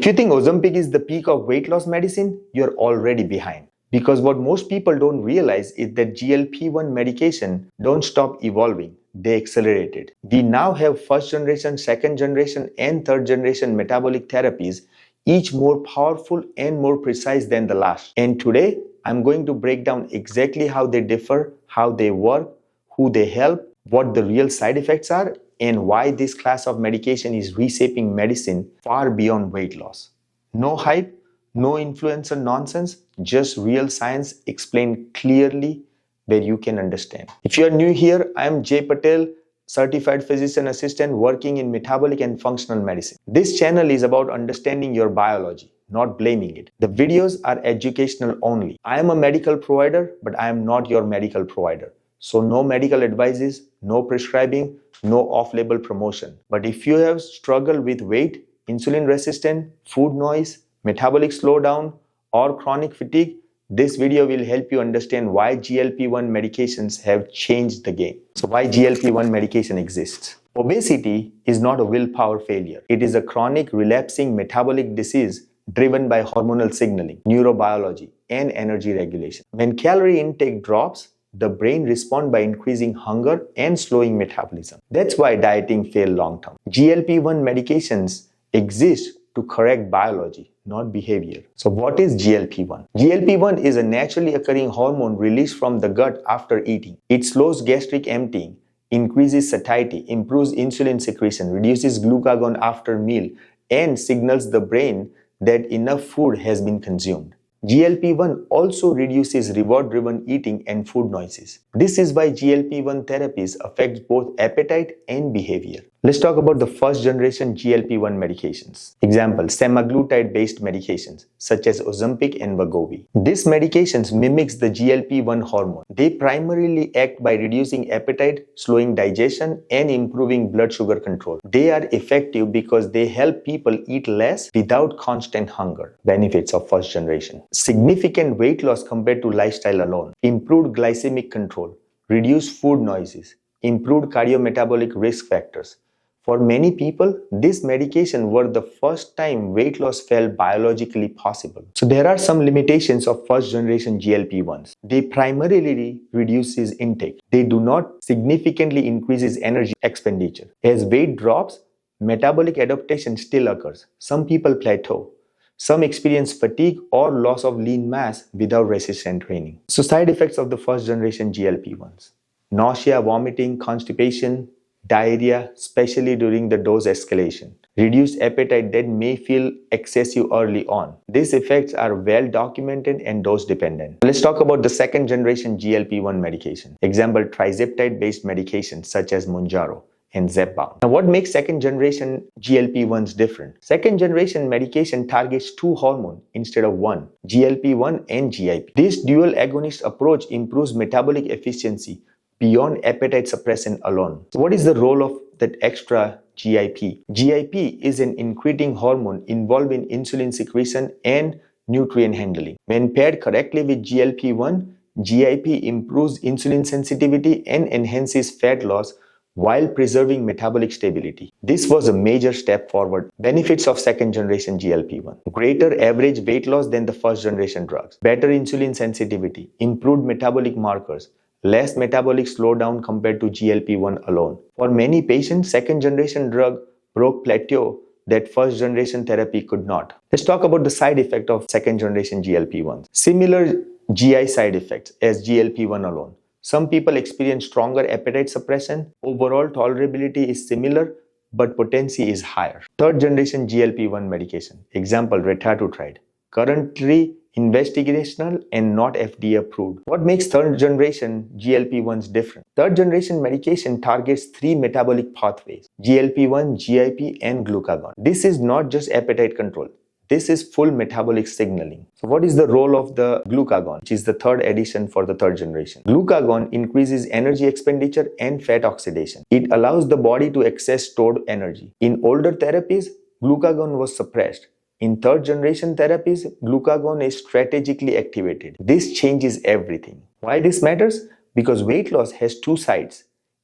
If you think Ozempic is the peak of weight loss medicine, you're already behind. Because what most people don't realize is that GLP-1 medication don't stop evolving, they accelerate it. We now have first generation, second generation, and third generation metabolic therapies, each more powerful and more precise than the last. And today, I'm going to break down exactly how they differ, how they work, who they help, what the real side effects are, and why this class of medication is reshaping medicine far beyond weight loss. No hype, no influencer nonsense, just real science explained clearly where you can understand. If you are new here, I am Jay Patel, certified physician assistant working in metabolic and functional medicine. This channel is about understanding your biology, not blaming it. The videos are educational only. I am a medical provider, but I am not your medical provider. So no medical advices, no prescribing, no off-label promotion. But if you have struggled with weight, insulin resistance, food noise, metabolic slowdown, or chronic fatigue, this video will help you understand why GLP-1 medications have changed the game. So why GLP-1 medication exists. Obesity is not a willpower failure. It is a chronic relapsing metabolic disease driven by hormonal signaling, neurobiology, and energy regulation. When calorie intake drops, the brain responds by increasing hunger and slowing metabolism. That's why dieting fails long term. GLP-1 medications exist to correct biology, not behavior. So what is GLP-1? GLP-1 is a naturally occurring hormone released from the gut after eating. It slows gastric emptying, increases satiety, improves insulin secretion, reduces glucagon after meal, and signals the brain that enough food has been consumed. GLP-1 also reduces reward-driven eating and food noises. This is why GLP-1 therapies affect both appetite and behavior. Let's talk about the first generation GLP-1 medications. Example, semaglutide-based medications such as Ozempic and Wegovy. These medications mimics the GLP-1 hormone. They primarily act by reducing appetite, slowing digestion, and improving blood sugar control. They are effective because they help people eat less without constant hunger. Benefits of first generation. Significant weight loss compared to lifestyle alone. Improved glycemic control. Reduced food noises. Improved cardiometabolic risk factors. For many people, these medications were the first time weight loss felt biologically possible. So there are some limitations of first generation GLP-1s. They primarily reduces intake. They do not significantly increases energy expenditure. As weight drops, metabolic adaptation still occurs. Some people plateau. Some experience fatigue or loss of lean mass without resistant training. So side effects of the first generation GLP-1s. Nausea, vomiting, constipation, diarrhea, especially during the dose escalation. Reduced appetite that may feel excessive early on. These effects are well documented and dose dependent. Let's talk about the second generation GLP-1 medication. Example, Tirzepatide based medications such as Mounjaro and Zepbound. Now what makes second generation GLP-1s different? Second generation medication targets two hormones instead of one, GLP-1 and GIP. This dual agonist approach improves metabolic efficiency beyond appetite suppression alone. So what is the role of that extra GIP? GIP is an incretin hormone involved in insulin secretion and nutrient handling. When paired correctly with GLP-1, GIP improves insulin sensitivity and enhances fat loss while preserving metabolic stability. This was a major step forward. Benefits of second generation GLP-1. Greater average weight loss than the first generation drugs. Better insulin sensitivity. Improved metabolic markers. Less metabolic slowdown compared to GLP-1 alone. For many patients, second generation drug broke plateau that first generation therapy could not. Let's talk about the side effect of second generation GLP-1. Similar GI side effects as GLP-1 alone. Some people experience stronger appetite suppression. Overall tolerability is similar, but potency is higher. Third generation GLP-1 medication. Example, Retatrutide. Currently investigational and not FDA approved. What makes third generation GLP-1s different? Third generation medication targets three metabolic pathways: GLP-1, GIP, and glucagon. This is not just appetite control. This is full metabolic signaling. So what is the role of the glucagon, which is the third addition for the third generation? Glucagon increases energy expenditure and fat oxidation. It allows the body to access stored energy. In older therapies, glucagon was suppressed. In third generation therapies, glucagon is strategically activated. This changes everything. Why this matters? Because weight loss has two sides: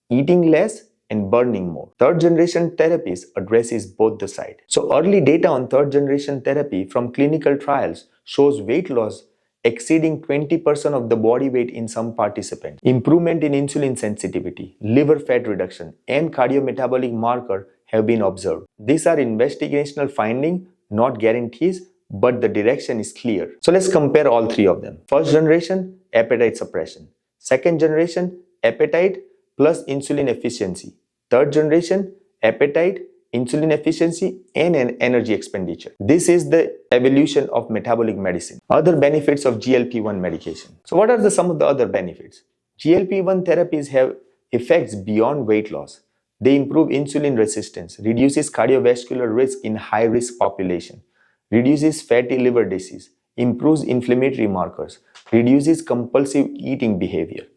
eating less and burning more. Third generation therapies addresses both the sides. So early data on third generation therapy from clinical trials shows weight loss exceeding 20% of the body weight in some participants, improvement in insulin sensitivity, liver fat reduction, and cardiometabolic marker have been observed. These are investigational findings, not guarantees, but the direction is clear. So let's compare all three of them. First generation, appetite suppression. Second generation, appetite plus insulin efficiency. Third generation, appetite, insulin efficiency, and an energy expenditure. This is the evolution of metabolic medicine. Other benefits of GLP-1 medication. So what are some of the other benefits? GLP-1 therapies have effects beyond weight loss. They improve insulin resistance, reduces cardiovascular risk in high-risk population, reduces fatty liver disease, improves inflammatory markers, reduces compulsive eating behavior.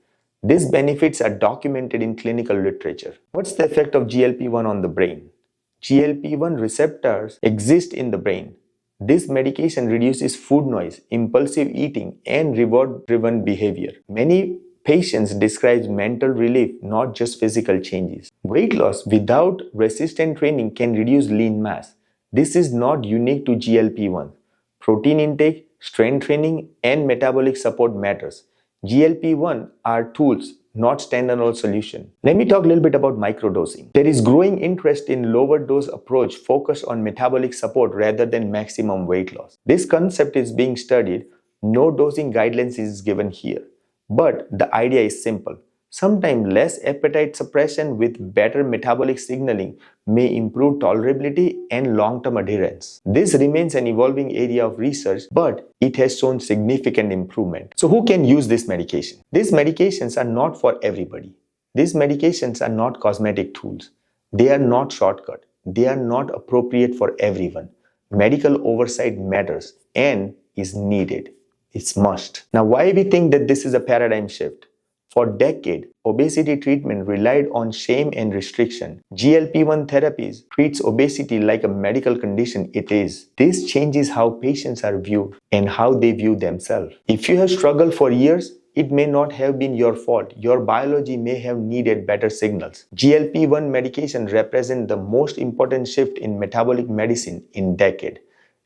These benefits are documented in clinical literature. What's the effect of GLP-1 on the brain? GLP-1 receptors exist in the brain. This medication reduces food noise, impulsive eating, and reward-driven behavior. Many patients describe mental relief, not just physical changes. Weight loss without resistant training can reduce lean mass. This is not unique to GLP-1. Protein intake, strength training, and metabolic support matters. GLP-1 are tools, not standalone solution. Let me talk a little bit about microdosing. There is growing interest in lower dose approach focused on metabolic support rather than maximum weight loss. This concept is being studied. No dosing guidelines is given here. But the idea is simple. Sometimes less appetite suppression with better metabolic signaling may improve tolerability and long-term adherence. This remains an evolving area of research, but it has shown significant improvement. So who can use this medication? These medications are not for everybody. These medications are not cosmetic tools. They are not shortcut. They are not appropriate for everyone. Medical oversight matters and is needed. It's must. Now, why we think that this is a paradigm shift? For decades, obesity treatment relied on shame and restriction. GLP-1 therapies treats obesity like a medical condition it is. This changes how patients are viewed and how they view themselves. If you have struggled for years, it may not have been your fault. Your biology may have needed better signals. GLP-1 medication represent the most important shift in metabolic medicine in decades.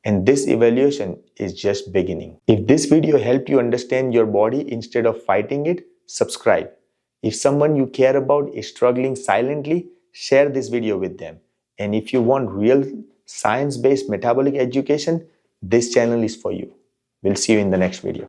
And this evaluation is just beginning. If this video helped you understand your body instead of fighting it, subscribe. If someone you care about is struggling silently, share this video with them. And if you want real science-based metabolic education, this channel is for you. We'll see you in the next video.